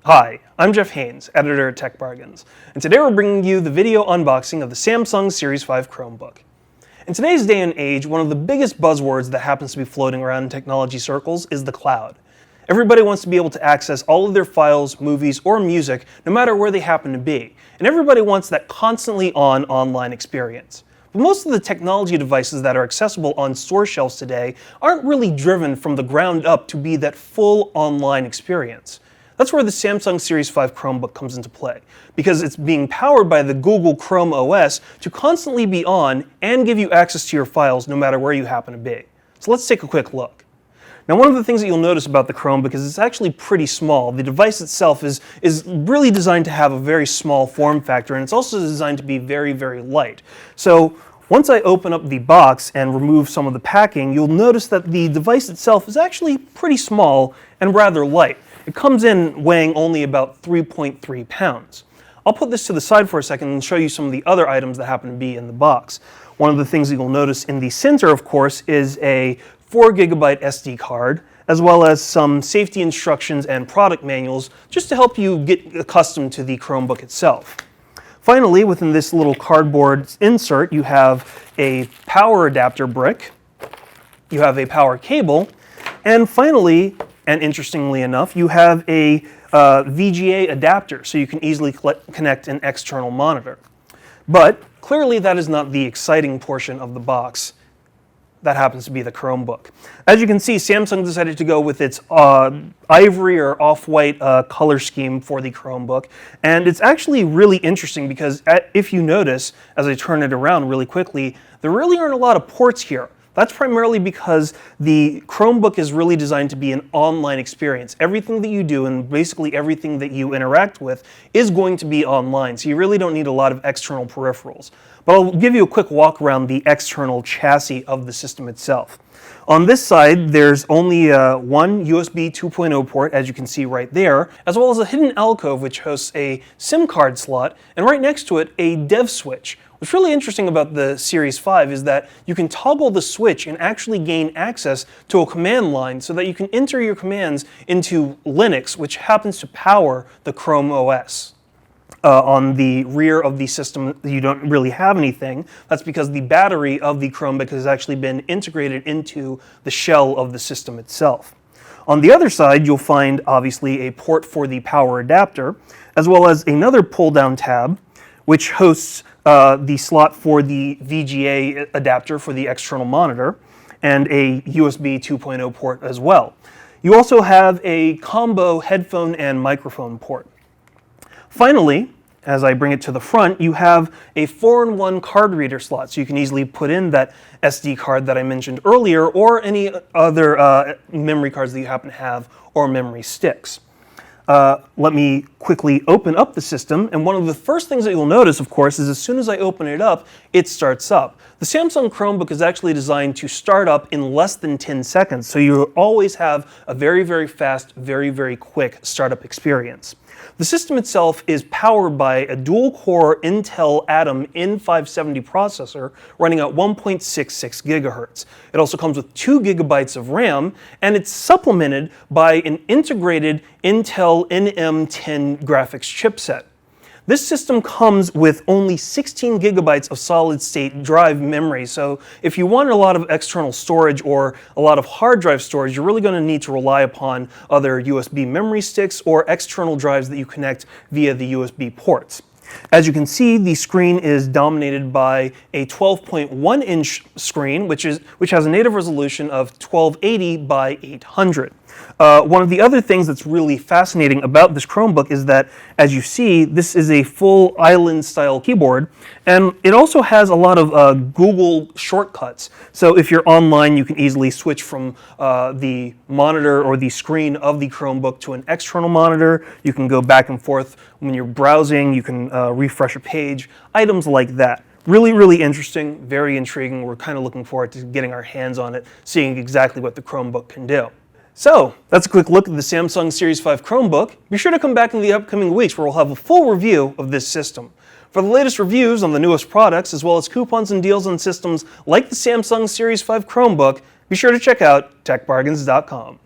Hi, I'm Jeff Haynes, editor at Tech Bargains, and today we're bringing you the video unboxing of the Samsung Series 5 Chromebook. In today's day and age, one of the biggest buzzwords that happens to be floating around in technology circles is the cloud. Everybody wants to be able to access all of their files, movies, or music, no matter where they happen to be, and everybody wants that constantly on online experience. But most of the technology devices that are accessible on store shelves today aren't really driven from the ground up to be that full online experience. That's where the Samsung Series 5 Chromebook comes into play, because it's being powered by the Google Chrome OS to constantly be on and give you access to your files no matter where you happen to be. So let's take a quick look. Now, one of the things that you'll notice about the Chromebook is it's actually pretty small. The device itself is really designed to have a very small form factor, and it's also designed to be very, very light. So once I open up the box and remove some of the packing, you'll notice that the device itself is actually pretty small and rather light. It comes in weighing only about 3.3 pounds. I'll put this to the side for a second and show you some of the other items that happen to be in the box. One of the things that you'll notice in the center, of course, is a 4GB SD card, as well as some safety instructions and product manuals, just to help you get accustomed to the Chromebook itself. Finally, within this little cardboard insert, you have a power adapter brick, you have a power cable, and finally, and interestingly enough, you have a VGA adapter, so you can easily connect an external monitor. But clearly that is not the exciting portion of the box. That happens to be the Chromebook. As you can see, Samsung decided to go with its ivory or off-white color scheme for the Chromebook, and it's actually really interesting because if you notice, as I turn it around really quickly, there really aren't a lot of ports here. That's primarily because the Chromebook is really designed to be an online experience. Everything that you do and basically everything that you interact with is going to be online, so you really don't need a lot of external peripherals. But I'll give you a quick walk around the external chassis of the system itself. On this side, there's only one USB 2.0 port, as you can see right there, as well as a hidden alcove which hosts a SIM card slot, and right next to it, a dev switch. What's really interesting about the Series 5 is that you can toggle the switch and actually gain access to a command line so that you can enter your commands into Linux, which happens to power the Chrome OS. On the rear of the system, you don't really have anything. That's because the battery of the Chromebook has actually been integrated into the shell of the system itself. On the other side, you'll find obviously a port for the power adapter, as well as another pull-down tab, which hosts the slot for the VGA adapter for the external monitor, and a USB 2.0 port as well. You also have a combo headphone and microphone port. Finally, as I bring it to the front, you have a 4-in-1 card reader slot, so you can easily put in that SD card that I mentioned earlier, or any other memory cards that you happen to have, or memory sticks. Let me quickly open up the system, and one of the first things that you'll notice, of course, is as soon as I open it up, it starts up. The Samsung Chromebook is actually designed to start up in less than 10 seconds, so you always have a very, very fast, very, very quick startup experience. The system itself is powered by a dual-core Intel Atom N570 processor running at 1.66 gigahertz. It also comes with 2 gigabytes of RAM, and it's supplemented by an integrated Intel NM10 graphics chipset. This system comes with only 16 gigabytes of solid-state drive memory, so if you want a lot of external storage or a lot of hard drive storage, you're really going to need to rely upon other USB memory sticks or external drives that you connect via the USB ports. As you can see, the screen is dominated by a 12.1-inch screen, which has a native resolution of 1280 by 800. One of the other things that's really fascinating about this Chromebook is that, as you see, this is a full island-style keyboard, and it also has a lot of Google shortcuts. So if you're online, you can easily switch from the monitor or the screen of the Chromebook to an external monitor. You can go back and forth when you're browsing. You can refresh a page, items like that. Really, really interesting, very intriguing. We're kind of looking forward to getting our hands on it, seeing exactly what the Chromebook can do. So, that's a quick look at the Samsung Series 5 Chromebook. Be sure to come back in the upcoming weeks where we'll have a full review of this system. For the latest reviews on the newest products, as well as coupons and deals on systems like the Samsung Series 5 Chromebook, be sure to check out techbargains.com.